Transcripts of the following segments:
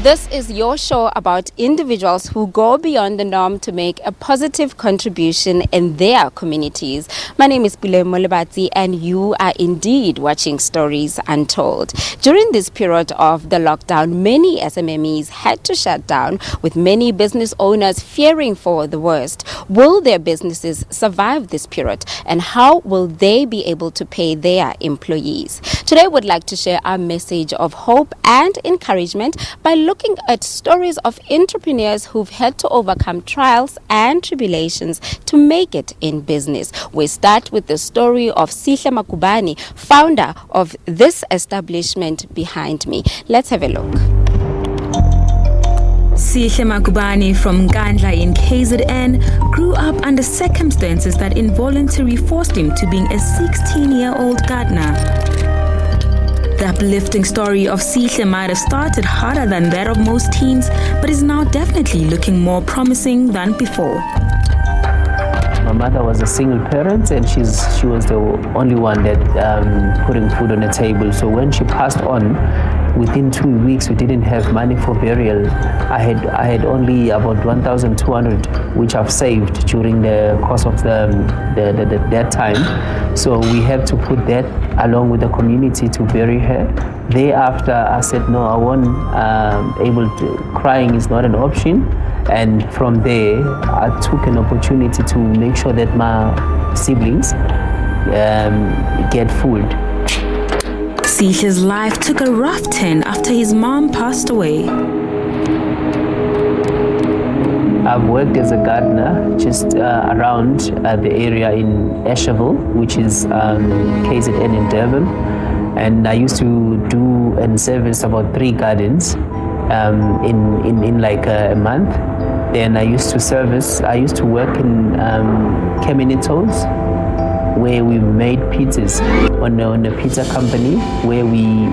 This is your show about individuals who go beyond the norm to make a positive contribution in their communities. My name is Pule Molebatsi, and you are indeed watching Stories Untold. During this period of the lockdown, many SMMEs had to shut down, with many business owners fearing for the worst. Will their businesses survive this period, and how will they be able to pay their employees? Today, we'd like to share our message of hope and encouragement by looking at stories of entrepreneurs who've had to overcome trials and tribulations to make it in business. We start with the story of McBurney, founder of this establishment behind me. Let's have a look. McBurney from Gandla in KZN grew up under circumstances that involuntarily forced him to being a 16-year-old gardener. The uplifting story of Sihle might have started harder than that of most teens, but is now definitely looking more promising than before. My mother was a single parent, and she was the only one that putting food on the table. So when she passed on, within 2 weeks we didn't have money for burial. I had only about 1,200, which I've saved during the course of that time. So we had to put that along with the community to bury her. Thereafter, I said no, I won't crying is not an option. And from there, I took an opportunity to make sure that my siblings get food. Sihle's life took a rough turn after his mom passed away. I've worked as a gardener just around the area in Eshaville, which is KZN in Durban. And I used to do and service about 3 gardens in like a month. Then I used to work in Keminitos, where we made pizzas on a pizza company, where we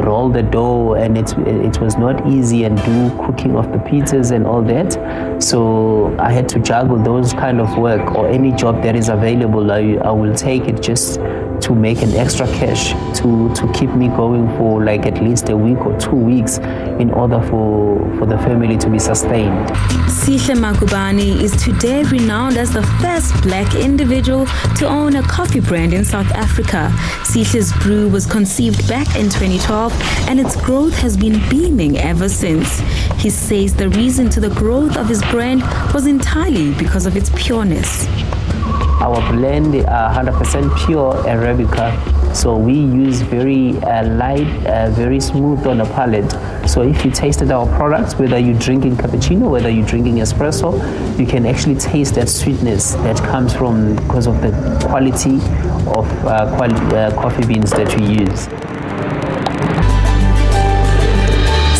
roll the dough, and it was not easy, and do cooking of the pizzas and all that. So I had to juggle those kind of work, or any job that is available. I will take it just to make an extra cash to keep me going for like at least a week or 2 weeks, in order for the family to be sustained. Sihle McBurney is today renowned as the first black individual to own a coffee brand in South Africa. Sihle's brew was conceived back in 2012, and its growth has been beaming ever since. He says the reason to the growth of his brand was entirely because of its pureness. Our blend are 100% pure Arabica, so we use very light, very smooth on the palate. So if you tasted our products, whether you're drinking cappuccino, whether you're drinking espresso, you can actually taste that sweetness that comes from because of the quality of coffee beans that we use.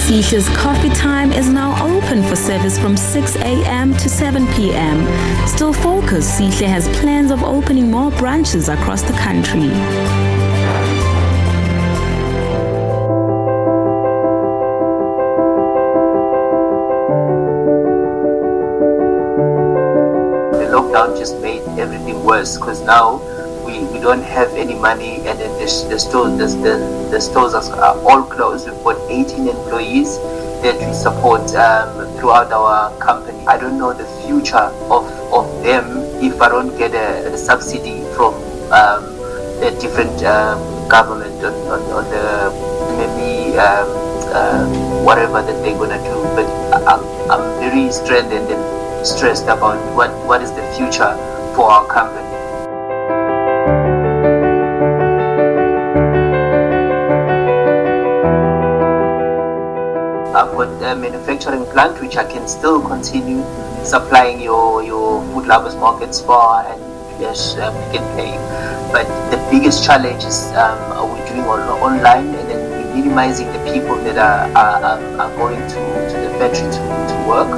Sihle's Coffee Time is now open for service from 6 a.m. to 7 p.m. Still focused, Sihle has plans of opening more branches across the country. The lockdown just made everything worse, because now we don't have any money, and then the stores are all closed. We've got 18 employees that we support throughout our company. I don't know the future of them if I don't get a subsidy from the different government on the maybe whatever that they're gonna do. But I'm very strengthened and stressed about what is the future for our company. I've got a manufacturing plant which I can still continue supplying your food lovers markets for, and yes, we can pay. But the biggest challenge is we're doing online, and then we're minimizing the people that are going to the factory to work.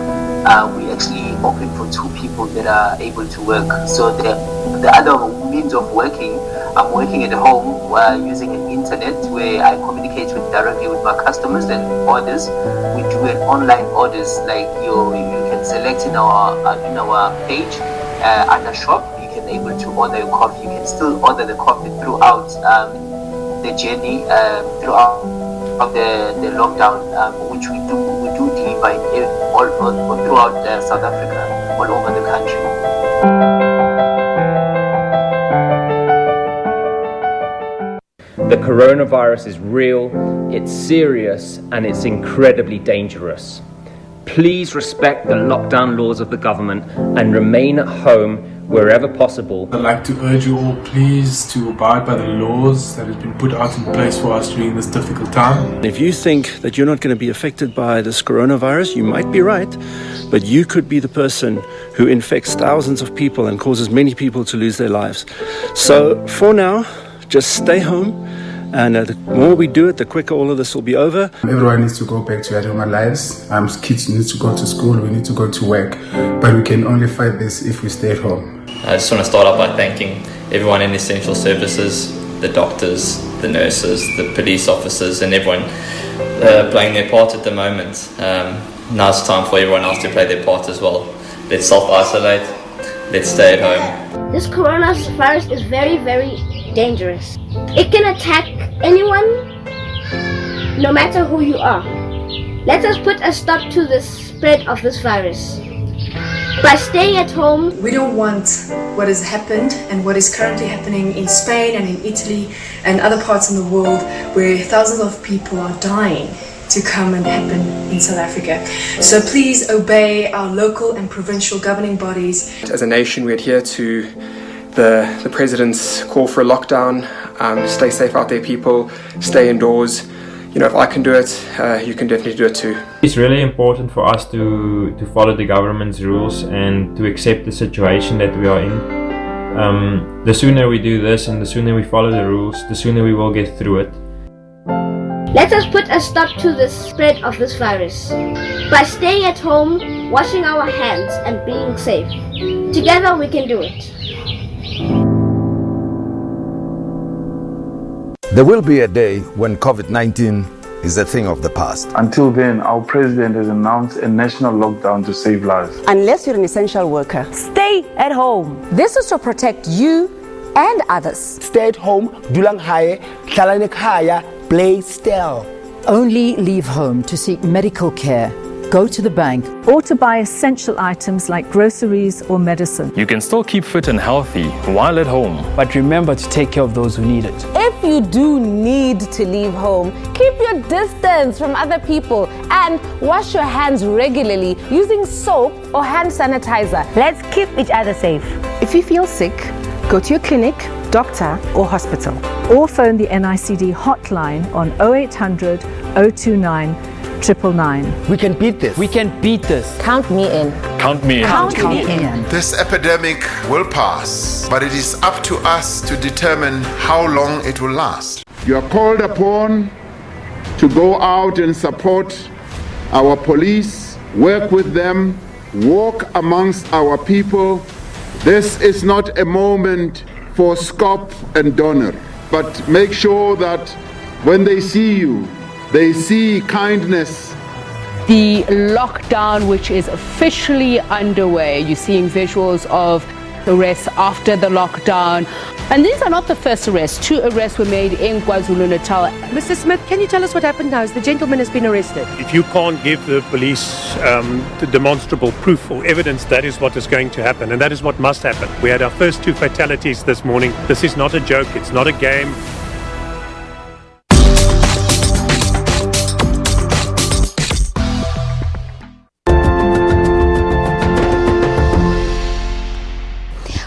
We actually open for 2 people that are able to work. So the other means of working, I'm working at home using an internet where I communicate directly with my customers and orders. We do an online orders, like you can select in our page under shop. You can able to order your coffee. You can still order the coffee throughout the journey throughout of the lockdown, which we do deliver all throughout South Africa, all over the country. The coronavirus is real, it's serious, and it's incredibly dangerous. Please respect the lockdown laws of the government and remain at home wherever possible. I'd like to urge you all, please, to abide by the laws that have been put out in place for us during this difficult time. If you think that you're not going to be affected by this coronavirus, you might be right, but you could be the person who infects thousands of people and causes many people to lose their lives. So for now, just stay home. And the more we do it, the quicker all of this will be over. Everyone needs to go back to their normal lives. Kids need to go to school, we need to go to work. But we can only fight this if we stay at home. I just want to start off by thanking everyone in the essential services, the doctors, the nurses, the police officers, and everyone playing their part at the moment. Now it's time for everyone else to play their part as well. Let's self-isolate, let's stay at home. This coronavirus is very, very dangerous. It can attack anyone, no matter who you are. Let us put a stop to the spread of this virus by staying at home. We don't want what has happened and what is currently happening in Spain and in Italy and other parts in the world where thousands of people are dying to come and happen in South Africa. So please obey our local and provincial governing bodies. As a nation, we adhere to the President's call for a lockdown. Stay safe out there, people. Stay indoors. You know, if I can do it, you can definitely do it too. It's really important for us to follow the government's rules and to accept the situation that we are in. The sooner we do this and the sooner we follow the rules, the sooner we will get through it. Let us put a stop to the spread of this virus by staying at home, washing our hands and being safe. Together we can do it. There will be a day when COVID-19 is a thing of the past. Until then, our president has announced a national lockdown to save lives. Unless you're an essential worker, stay at home. This is to protect you and others. Stay at home, dulang haye, hlalanek haya, play still. Only leave home to seek medical care. Go to the bank or to buy essential items like groceries or medicine. You can still keep fit and healthy while at home. But remember to take care of those who need it. If you do need to leave home, keep your distance from other people and wash your hands regularly using soap or hand sanitizer. Let's keep each other safe. If you feel sick, go to your clinic, doctor or hospital. Or phone the NICD hotline on 0800 029 999. We can beat this. We can beat this. Count me in. Count me in. Count me in. This epidemic will pass, but it is up to us to determine how long it will last. You are called upon to go out and support our police, work with them, walk amongst our people. This is not a moment for scop and donor, but make sure that when they see you, they see kindness. The lockdown, which is officially underway, you're seeing visuals of arrests after the lockdown. And these are not the first arrests. 2 arrests were made in KwaZulu-Natal. Mr. Smith, can you tell us what happened now? The gentleman has been arrested. If you can't give the police the demonstrable proof or evidence, that is what is going to happen, and that is what must happen. We had our first 2 fatalities this morning. This is not a joke. It's not a game.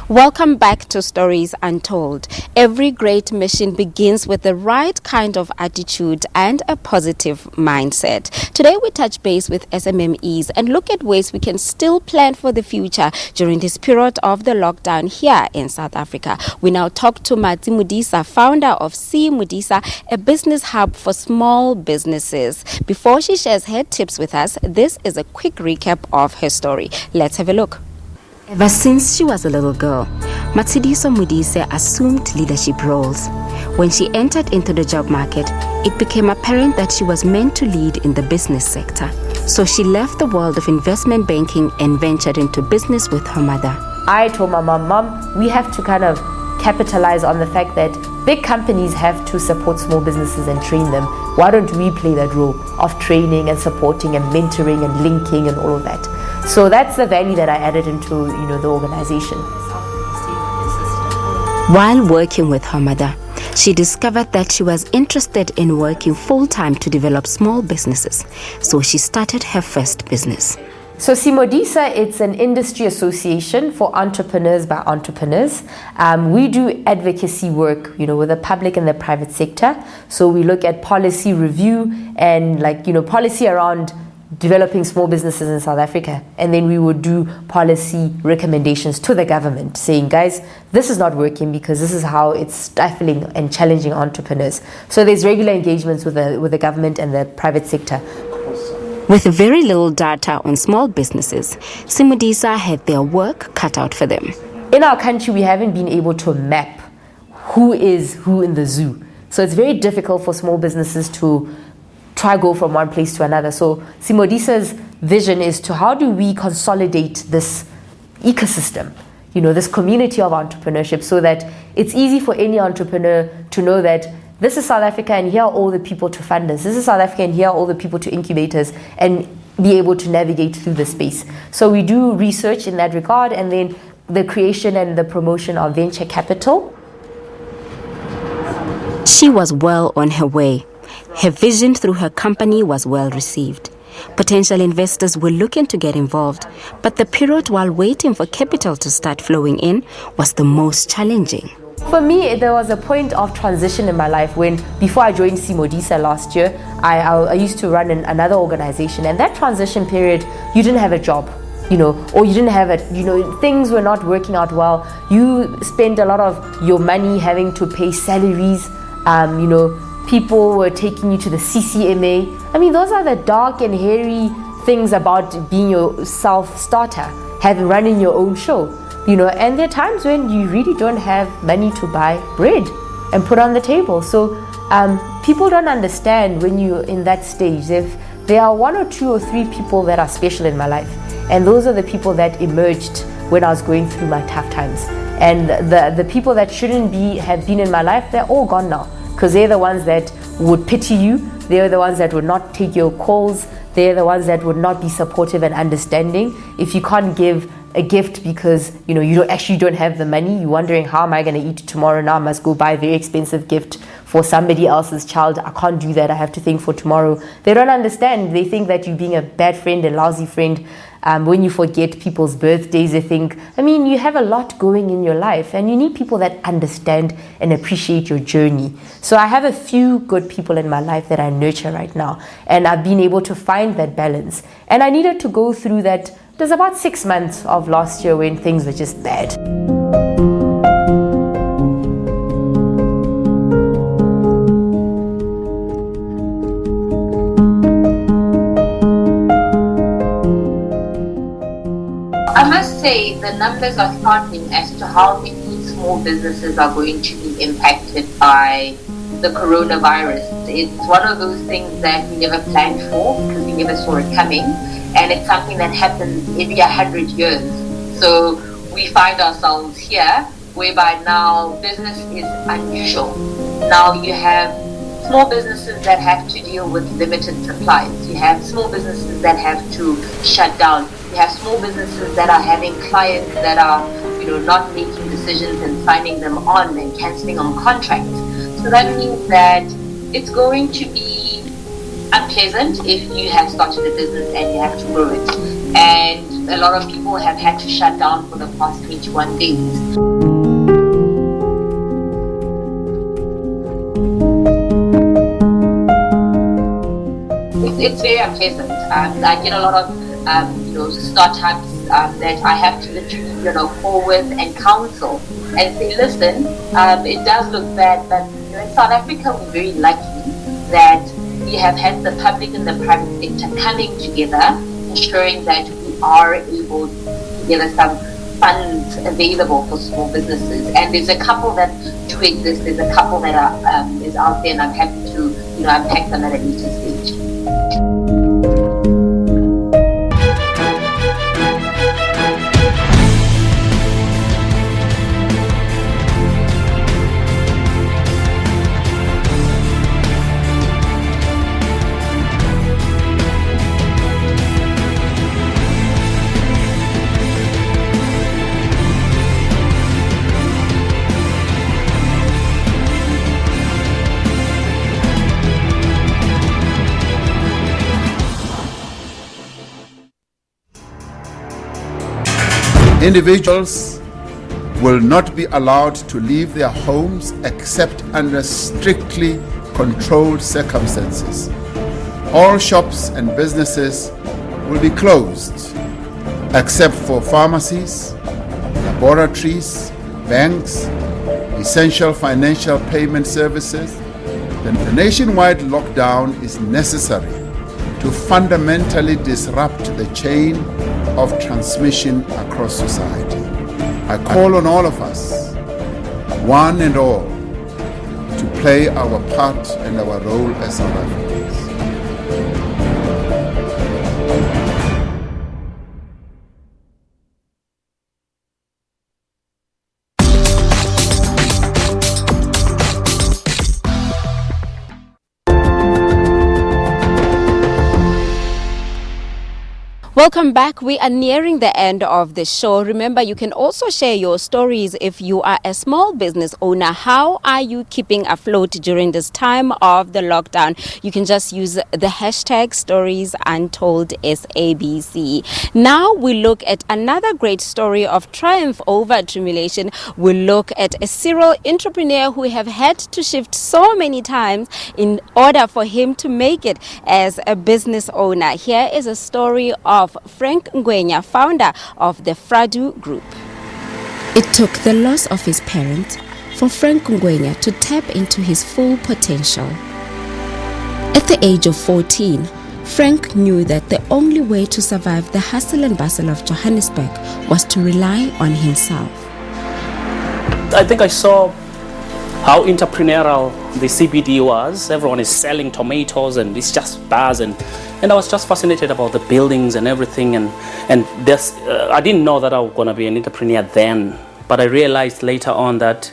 Welcome back to Stories Untold. Every great mission begins with the right kind of attitude and a positive mindset. Today we touch base with SMMEs and look at ways we can still plan for the future during this period of the lockdown here in South Africa. We now talk to Matsi Mudisa, founder of C Mudisa, a business hub for small businesses. Before she shares her tips with us, this is a quick recap of her story. Let's have a look. Ever since she was a little girl, Matsidiso Mudise assumed leadership roles. When she entered into the job market, it became apparent that she was meant to lead in the business sector. So she left the world of investment banking and ventured into business with her mother. I told my mom, we have to kind of capitalize on the fact that big companies have to support small businesses and train them. Why don't we play that role of training and supporting and mentoring and linking and all of that? So that's the value that I added into, the organization. While working with her mother, she discovered that she was interested in working full-time to develop small businesses. So she started her first business. So Simodisa, it's an industry association for entrepreneurs by entrepreneurs. We do advocacy work, with the public and the private sector. So we look at policy review and policy around developing small businesses in South Africa. And then we would do policy recommendations to the government saying, guys, this is not working because this is how it's stifling and challenging entrepreneurs. So there's regular engagements with the government and the private sector. With very little data on small businesses, Simodisa had their work cut out for them. In our country, we haven't been able to map who is who in the zoo. So it's very difficult for small businesses to try go from one place to another. So Simodisa's vision is to how do we consolidate this ecosystem, this community of entrepreneurship, so that it's easy for any entrepreneur to know that this is South Africa and here are all the people to fund us. This is South Africa and here are all the people to incubate us and be able to navigate through the space. So we do research in that regard, and then the creation and the promotion of venture capital. She was well on her way. Her vision through her company was well received. Potential investors were looking to get involved, but the period while waiting for capital to start flowing in was the most challenging. For me, there was a point of transition in my life when, before I joined Simodisa last year, I used to run another organization, and that transition period, you didn't have a job, or you didn't have things were not working out well. You spent a lot of your money having to pay salaries, people were taking you to the CCMA. I mean, those are the dark and hairy things about being your self-starter, running your own show. And there are times when you really don't have money to buy bread and put on the table. So people don't understand when you're in that stage. There are 1 or 2 or 3 people that are special in my life. And those are the people that emerged when I was going through my tough times. And the people that shouldn't have been in my life, they're all gone now. Because they're the ones that would pity you. They're the ones that would not take your calls. They're the ones that would not be supportive and understanding. If you can't give a gift because you don't have the money, you're wondering, how am I going to eat tomorrow? Now I must go buy a very expensive gift for somebody else's child. I can't do that. I have to think for tomorrow. They don't understand. They think that you're being a bad friend, a lousy friend. When you forget people's birthdays, they think, you have a lot going in your life, and you need people that understand and appreciate your journey. So I have a few good people in my life that I nurture right now, and I've been able to find that balance. And I needed to go through that. There's about 6 months of last year when things were just bad. I must say the numbers are startling as to how many small businesses are going to be impacted by the coronavirus. It's one of those things that we never planned for because we never saw it coming. And it's something that happens every 100 years. So we find ourselves here, whereby now business is unusual. Now you have small businesses that have to deal with limited supplies. You have small businesses that have to shut down. You have small businesses that are having clients that are, not making decisions and signing them on and cancelling on contracts. So that means that it's going to be unpleasant if you have started a business and you have to grow it. And a lot of people have had to shut down for the past 21 days. It's very unpleasant. I get a lot of startups that I have to literally call with and counsel and say, listen, it does look bad, but in South Africa we're very lucky that we have had the public and the private sector coming together, ensuring that we are able to gather some funds available for small businesses. And there's a couple that do exist. There's a couple that is out there, and I'm happy to unpack them at a later stage. Individuals will not be allowed to leave their homes except under strictly controlled circumstances. All shops and businesses will be closed except for pharmacies, laboratories, banks, essential financial payment services. The nationwide lockdown is necessary to fundamentally disrupt the chain of transmission across society. I call on all of us, one and all, to play our part and our role as South Africans. Welcome back. We are nearing the end of the show. Remember, you can also share your stories if you are a small business owner. How are you keeping afloat during this time of the lockdown? You can just use the hashtag Stories Untold SABC. Now we look at another great story of triumph over tribulation. We look at a serial entrepreneur who have had to shift so many times in order for him to make it as a business owner. Here is a story of Frank Ngwenya, founder of the Fradu Group. It took the loss of his parents for Frank Ngwenya to tap into his full potential. At the age of 14, Frank knew that the only way to survive the hustle and bustle of Johannesburg was to rely on himself. I think I saw how entrepreneurial the CBD was. Everyone is selling tomatoes and it's just bars, and I was just fascinated about the buildings and everything, and this I didn't know that I was going to be an entrepreneur then, but I realized later on that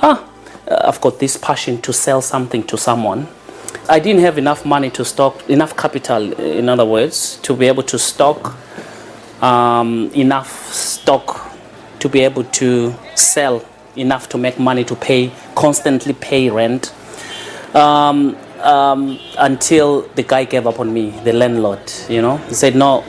I've got this passion to sell something to someone. I didn't have enough money to stock, enough capital, in other words, to be able to stock enough stock to be able to sell enough to make money to constantly pay rent, until the guy gave up on me, the landlord. He said, no,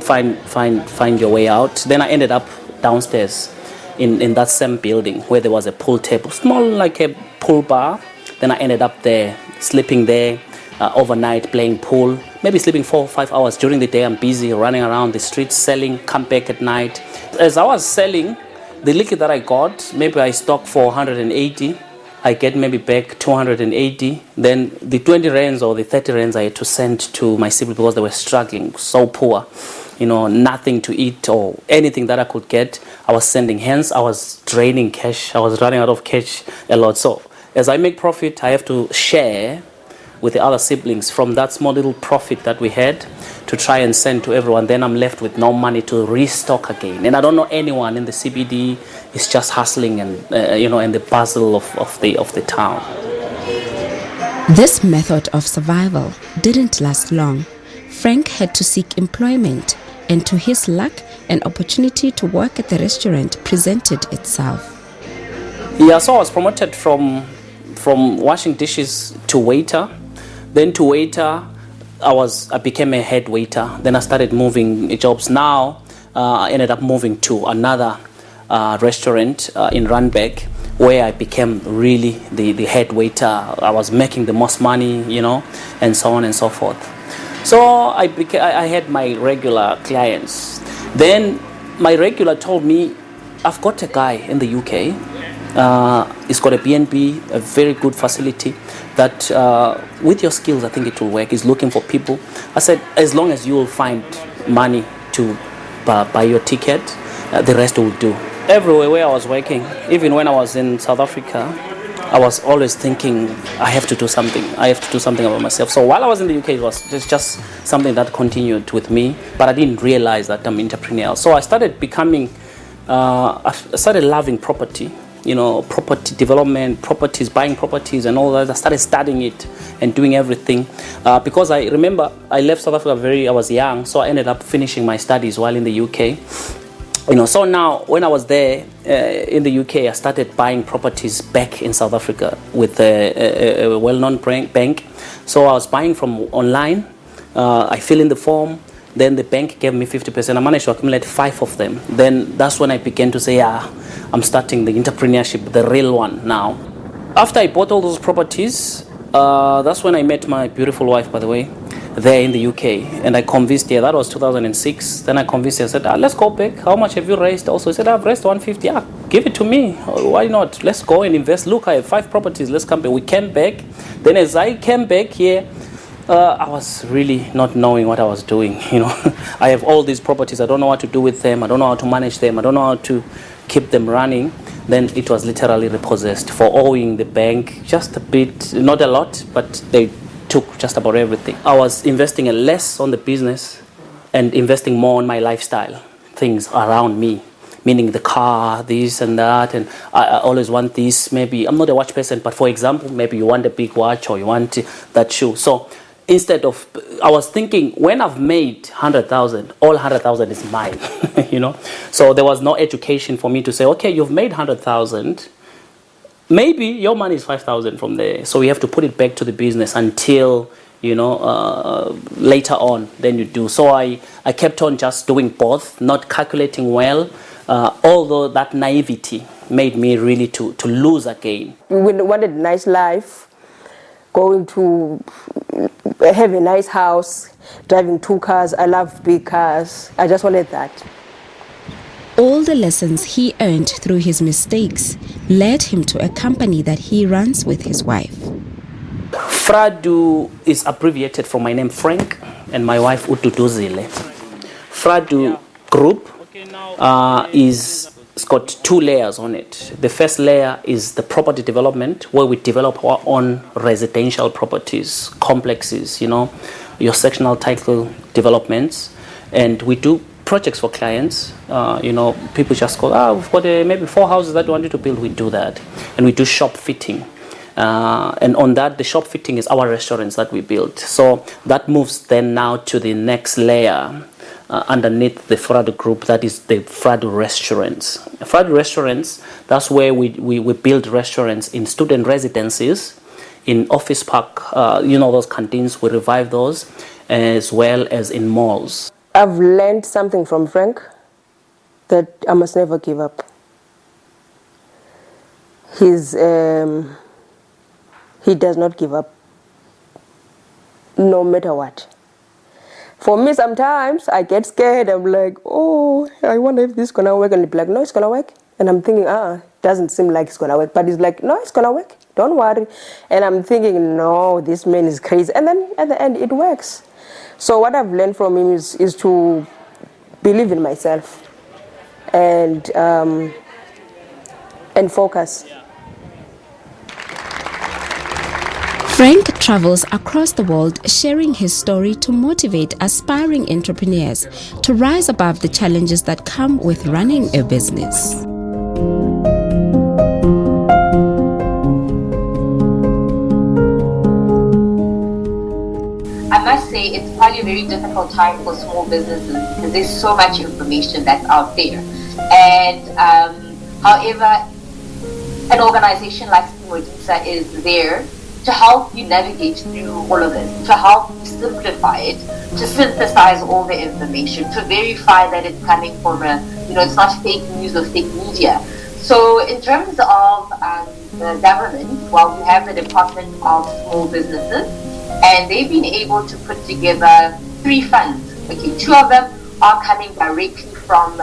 find your way out. Then I ended up downstairs in that same building where there was a pool table, small like a pool bar. Then I ended up there, sleeping there overnight, playing pool, maybe sleeping 4 or 5 hours. During the day I'm busy running around the streets selling, come back at night. As I was selling, the liquor that I got, maybe I stock for 180, I get maybe back 280. Then the 20 rands or the 30 rands I had to send to my siblings because they were struggling, so poor. Nothing to eat or anything that I could get, I was sending. Hence, I was draining cash. I was running out of cash a lot. So as I make profit, I have to share with the other siblings from that small little profit that we had to try and send to everyone. Then I'm left with no money to restock again. And I don't know anyone in the CBD. It's just hustling and and the puzzle of the town. This method of survival didn't last long. Frank had to seek employment, and to his luck, an opportunity to work at the restaurant presented itself. Yeah, so I was promoted from washing dishes to waiter. Then to waiter, I became a head waiter. Then I started moving jobs. Now I ended up moving to another restaurant in Randburg, where I became really the head waiter. I was making the most money, and so on and so forth. So I had my regular clients. Then my regular told me, I've got a guy in the UK. He's got a BNB, a very good facility that with your skills, I think it will work. He's looking for people. I said, as long as you will find money to buy your ticket, the rest will do. Everywhere where I was working, even when I was in South Africa, I was always thinking, I have to do something. I have to do something about myself. So while I was in the UK, it was just something that continued with me, but I didn't realize that I'm entrepreneurial. So I started I started loving property. Property development, buying properties and all that. I started studying it and doing everything because I remember I left South Africa I was young, so I ended up finishing my studies while in the UK. So now when I was there in the UK, I started buying properties back in South Africa with a well-known bank. So I was buying from online. I fill in the form, Then the bank gave me 50%. I managed to accumulate 5 of them. Then that's when I began to say, yeah, I'm starting the entrepreneurship, the real one now. After I bought all those properties, that's when I met my beautiful wife, by the way, there in the UK. And I convinced her, that was 2006. Then I convinced her, I said, let's go back. How much have you raised? Also, I said, I've raised 150. Yeah, give it to me. Why not? Let's go and invest. Look, I have 5 properties. Let's come back. We came back. Then as I came back here, I was really not knowing what I was doing. I have all these properties. I don't know what to do with them. I don't know how to manage them. I don't know how to keep them running. Then it was literally repossessed for owing the bank just a bit, not a lot, but they took just about everything. I was investing less on the business and investing more on my lifestyle, things around me, meaning the car, this and that, and I always want this. Maybe I'm not a watch person, but for example, maybe you want a big watch or you want that shoe. So instead of, I was thinking, when I've made 100,000, all 100,000 is mine, So there was no education for me to say, okay, you've made 100,000, maybe your money is 5,000 from there. So you have to put it back to the business until, later on, then you do. So I kept on just doing both, not calculating well, although that naivety made me really to lose again. We wanted a nice life, going to have a nice house, driving 2 cars. I love big cars. I just wanted that. All the lessons he earned through his mistakes led him to a company that he runs with his wife. Fradu is abbreviated from my name Frank and my wife Ututuzile. Fradu Group it's got 2 layers on it. The first layer is the property development, where we develop our own residential properties, complexes, your sectional title developments, and we do projects for clients. People just go, we've got maybe 4 houses that we want you to build. We do that, and we do shop fitting. And on that, the shop fitting is our restaurants that we build. So that moves then now to the next layer underneath the Fradu Group, that is the Fradu Restaurants. Fradu Restaurants, that's where we build restaurants in student residences, in office park, those canteens, we revive those, as well as in malls. I've learned something from Frank, that I must never give up. He does not give up, no matter what. For me, sometimes I get scared. I'm like, I wonder if this is going to work. And he'll be like, no, it's going to work. And I'm thinking, it doesn't seem like it's going to work. But he's like, no, it's going to work. Don't worry. And I'm thinking, no, this man is crazy. And then at the end, it works. So what I've learned from him is to believe in myself and focus. Frank travels across the world sharing his story to motivate aspiring entrepreneurs to rise above the challenges that come with running a business. I must say it's probably a very difficult time for small businesses because there's so much information that's out there. And however, an organization like Simodisa is there to help you navigate through all of this, to help you simplify it, to synthesize all the information, to verify that it's coming from it's not fake news or fake media. So in terms of the government, we have the Department of Small Businesses, and they've been able to put together 3 funds. Okay, 2 of them are coming directly from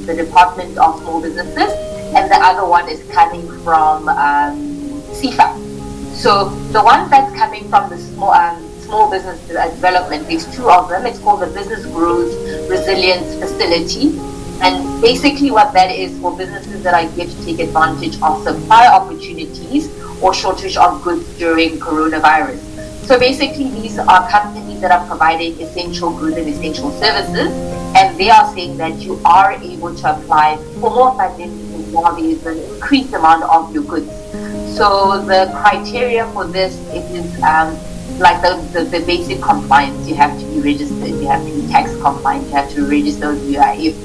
the Department of Small Businesses, and the other one is coming from CFA. So the one that's coming from the small business development, there's 2 of them. It's called the Business Growth Resilience Facility. And basically what that is for businesses that are here to take advantage of supply opportunities or shortage of goods during coronavirus. So basically these are companies that are providing essential goods and essential services, and they are saying that you are able to apply for more funding while there is an increased demand of your goods. So the criteria for this is like the basic compliance. You have to be registered, you have to be tax compliant, you have to register with UIF.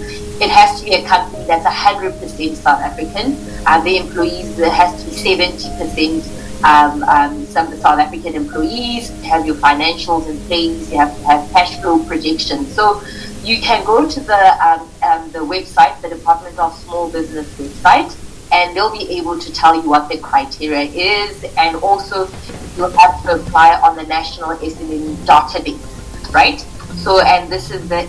It has to be a company that's 100% South African. The employees, there has to be 70% some South African employees, have your financials in place, you have to have cash flow projections. So you can go to the website, the Department of Small Business website, and they'll be able to tell you what the criteria is, and also you'll have to apply on the National SME database, right? So, and this is the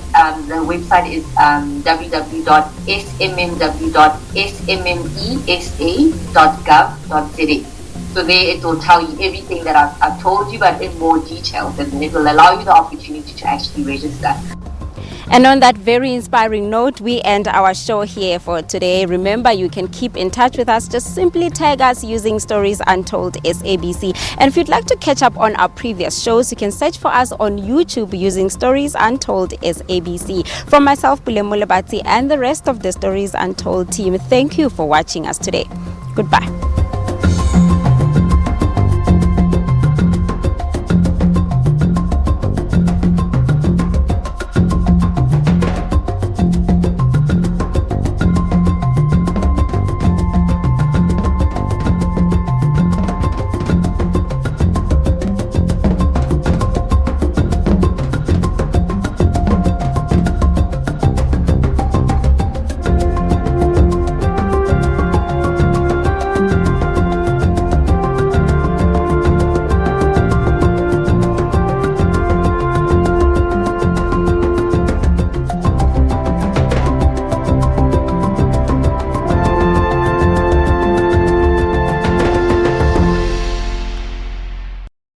website is www.smmw.smesa.gov.za. So there it will tell you everything that I've told you, but in more detail, and it will allow you the opportunity to actually register. And on that very inspiring note, we end our show here for today. Remember, you can keep in touch with us. Just simply tag us using Stories Untold SABC. And if you'd like to catch up on our previous shows, you can search for us on YouTube using Stories Untold SABC. From myself, Hlongwane, and the rest of the Stories Untold team, thank you for watching us today. Goodbye.